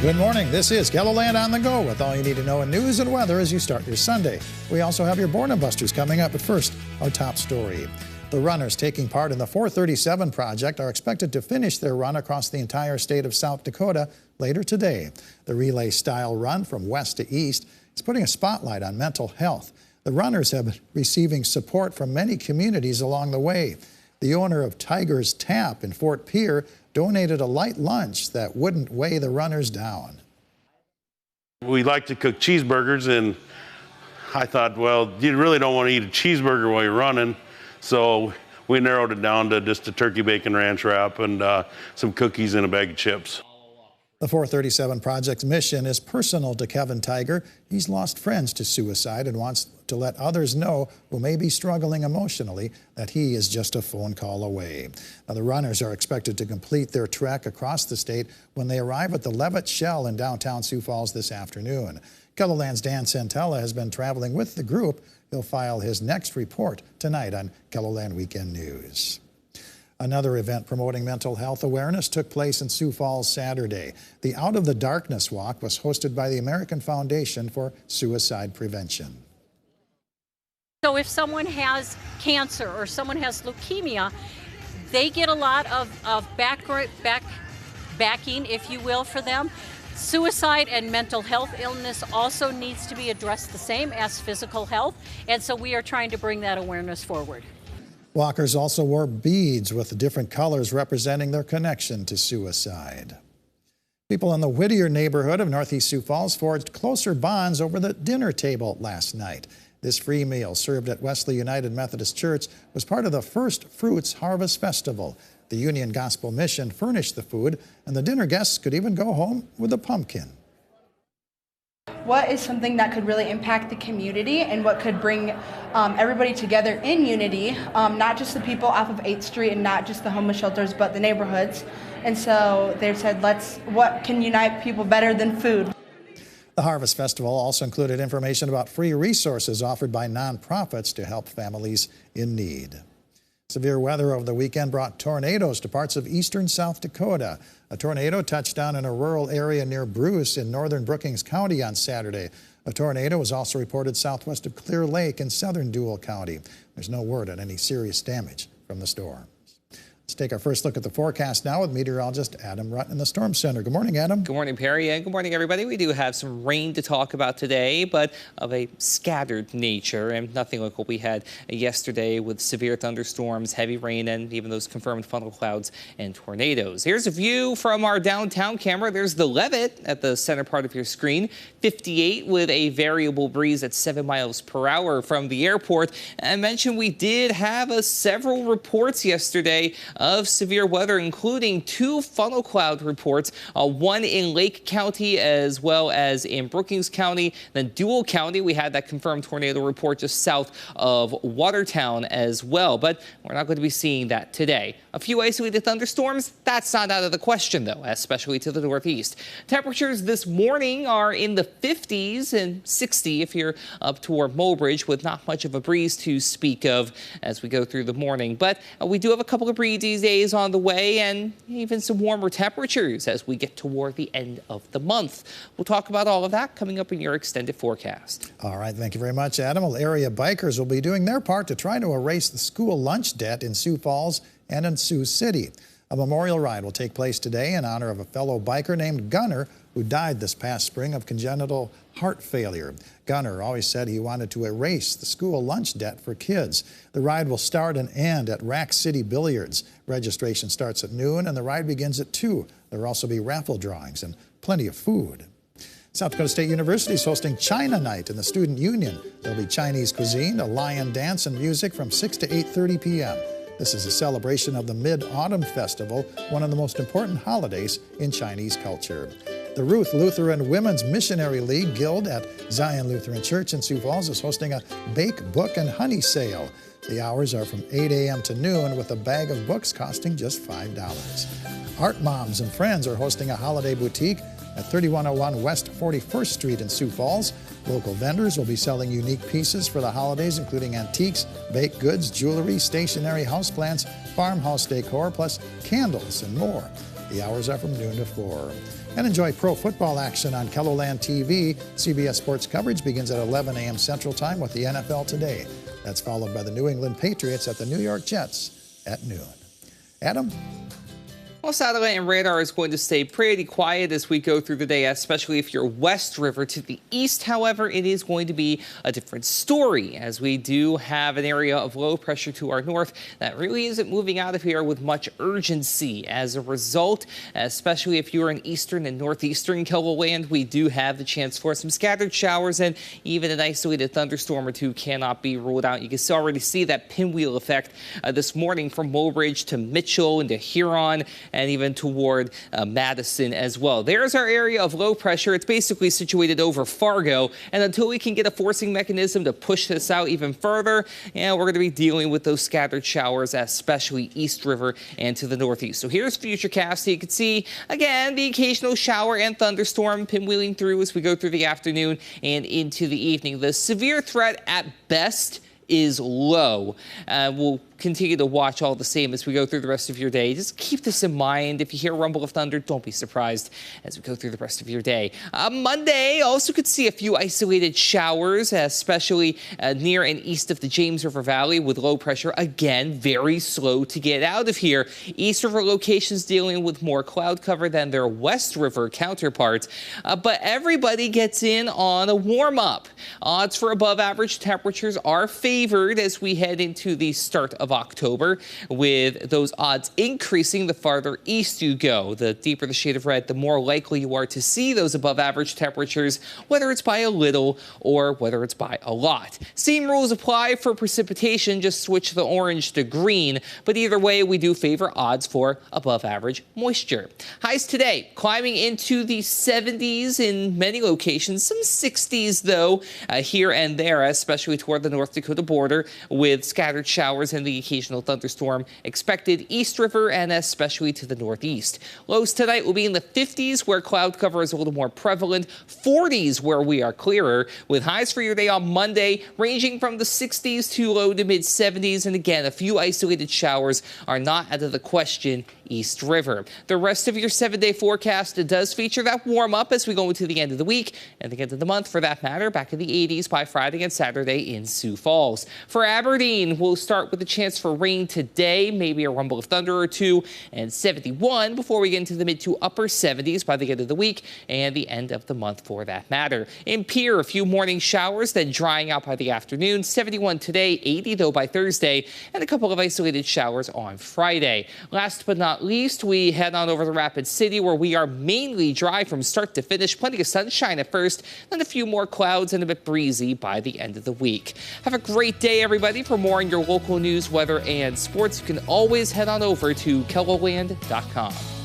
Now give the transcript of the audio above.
Good morning. This is KELOLAND On The Go with all you need to know in news and weather as you start your Sunday. We also have your Boredom Busters coming up, but first, our top story. The runners taking part in the 437 project are expected to finish their run across the entire state of South Dakota later today. The relay-style run from west to east is putting a spotlight on mental health. The runners have been receiving support from many communities along the way. The owner of Tiger's Tap in Fort Pierre donated a light lunch that wouldn't weigh the runners down. We like to cook cheeseburgers, and I thought, well, you really don't want to eat a cheeseburger while you're running, so we narrowed it down to just a turkey bacon ranch wrap and some cookies and a bag of chips. The 437 project's mission is personal to Kevin Tiger. He's lost friends to suicide and wants to let others know who may be struggling emotionally that he is just a phone call away. Now, the runners are expected to complete their trek across the state when they arrive at the Levitt Shell in downtown Sioux Falls this afternoon. KELOLAND's Dan Santella has been traveling with the group. He'll file his next report tonight on KELOLAND Weekend News. Another event promoting mental health awareness took place in Sioux Falls Saturday. The Out of the Darkness Walk was hosted by the American Foundation for Suicide Prevention. So if someone has cancer or someone has leukemia, they get a lot of backing, if you will, for them. Suicide and mental health illness also needs to be addressed the same as physical health, and so we are trying to bring that awareness forward. Walkers also wore beads with different colors representing their connection to suicide. People in the Whittier neighborhood of Northeast Sioux Falls forged closer bonds over the dinner table last night. This free meal served at Wesley United Methodist Church was part of the First Fruits Harvest Festival. The Union Gospel Mission furnished the food, and the dinner guests could even go home with a pumpkin. What is something that could really impact the community and what could bring everybody together in unity, not just the people off of 8th Street and not just the homeless shelters, but the neighborhoods. And so they said, what can unite people better than food? The Harvest Festival also included information about free resources offered by nonprofits to help families in need. Severe weather over the weekend brought tornadoes to parts of eastern South Dakota. A tornado touched down in a rural area near Bruce in northern Brookings County on Saturday. A tornado was also reported southwest of Clear Lake in southern Dual County. There's no word on any serious damage from the storm. Let's take our first look at the forecast now with meteorologist Adam Rutt in the Storm Center. Good morning, Adam. Good morning, Perry, and good morning, everybody. We do have some rain to talk about today, but of a scattered nature and nothing like what we had yesterday with severe thunderstorms, heavy rain, and even those confirmed funnel clouds and tornadoes. Here's a view from our downtown camera. There's the Levitt at the center part of your screen, 58 with a variable breeze at 7 miles per hour from the airport. And I mentioned we did have several reports yesterday of severe weather, including 2 funnel cloud reports, one in Lake County as well as in Brookings County. Then Dual County, we had that confirmed tornado report just south of Watertown as well. But we're not going to be seeing that today. A few isolated thunderstorms, that's not out of the question, though, especially to the northeast. Temperatures this morning are in the 50s and 60 if you're up toward Mobridge, with not much of a breeze to speak of as we go through the morning. But we do have a couple of breezes days on the way and even some warmer temperatures as we get toward the end of the month. We'll talk about all of that coming up in your extended forecast. All right, thank you very much, Adam. Well, area bikers will be doing their part to try to erase the school lunch debt in Sioux Falls and in Sioux City. A memorial ride will take place today in honor of a fellow biker named Gunner who died this past spring of congenital heart failure. Gunner always said he wanted to erase the school lunch debt for kids. The ride will start and end at Rack City Billiards. Registration starts at noon and the ride begins at 2. There will also be raffle drawings and plenty of food. South Dakota State University is hosting China Night in the Student Union. There'll be Chinese cuisine, a lion dance, and music from 6 to 8:30 p.m. This is a celebration of the Mid-Autumn Festival, one of the most important holidays in Chinese culture. The Ruth Lutheran Women's Missionary League Guild at Zion Lutheran Church in Sioux Falls is hosting a Bake, Book, and Honey sale. The hours are from 8 a.m. to noon, with a bag of books costing just $5. Art Moms and Friends are hosting a holiday boutique at 3101 West 41st Street in Sioux Falls. Local vendors will be selling unique pieces for the holidays, including antiques, baked goods, jewelry, stationery, houseplants, farmhouse decor, plus candles and more. The hours are from noon to 4. And enjoy pro football action on KELOLAND TV. CBS Sports coverage begins at 11 a.m. Central Time with the NFL Today. That's followed by the New England Patriots at the New York Jets at noon. Adam? Well, satellite and radar is going to stay pretty quiet as we go through the day, especially if you're West River to the east. However, it is going to be a different story as we do have an area of low pressure to our north that really isn't moving out of here with much urgency. As a result, especially if you're in eastern and northeastern KELOLAND, we do have the chance for some scattered showers, and even an isolated thunderstorm or two cannot be ruled out. You can already see that pinwheel effect this morning from Mobridge to Mitchell and to Huron, and even toward Madison as well. There's our area of low pressure. It's basically situated over Fargo, and until we can get a forcing mechanism to push this out even further, we're going to be dealing with those scattered showers, especially East River and to the northeast. So here's Futurecast. So you can see, again, the occasional shower and thunderstorm pinwheeling through as we go through the afternoon and into the evening. The severe threat at best is low. We'll continue to watch all the same as we go through the rest of your day. Just keep this in mind. If you hear a rumble of thunder, don't be surprised as we go through the rest of your day. Monday also could see a few isolated showers, especially near and east of the James River Valley with low pressure. Again, very slow to get out of here. East River locations dealing with more cloud cover than their West River counterparts. But everybody gets in on a warm-up. Odds for above average temperatures are favored as we head into the start of October, with those odds increasing the farther east you go. The deeper the shade of red, the more likely you are to see those above average temperatures, whether it's by a little or whether it's by a lot. Same rules apply for precipitation, just switch the orange to green, but either way, we do favor odds for above average moisture. Highs today climbing into the 70s in many locations, some 60s though here and there, especially toward the North Dakota border, with scattered showers and the occasional thunderstorm expected East River and especially to the northeast. Lows tonight will be in the 50s where cloud cover is a little more prevalent, 40s where we are clearer, with highs for your day on Monday ranging from the 60s to low to mid 70s. And again, a few isolated showers are not out of the question East River. The rest of your 7-day forecast does feature that warm up as we go into the end of the week and the end of the month for that matter, back in the 80s by Friday and Saturday in Sioux Falls. For Aberdeen, we'll start with a chance for rain today, maybe a rumble of thunder or two, and 71 before we get into the mid to upper 70s by the end of the week and the end of the month for that matter. In Pierre, a few morning showers, then drying out by the afternoon. 71 today, 80 though by Thursday, and a couple of isolated showers on Friday. Last but not least, we head on over to Rapid City, where we are mainly dry from start to finish. Plenty of sunshine at first, then a few more clouds and a bit breezy by the end of the week. Have a great day, everybody. For more on your local news, weather, and sports, you can always head on over to KELOLAND.com.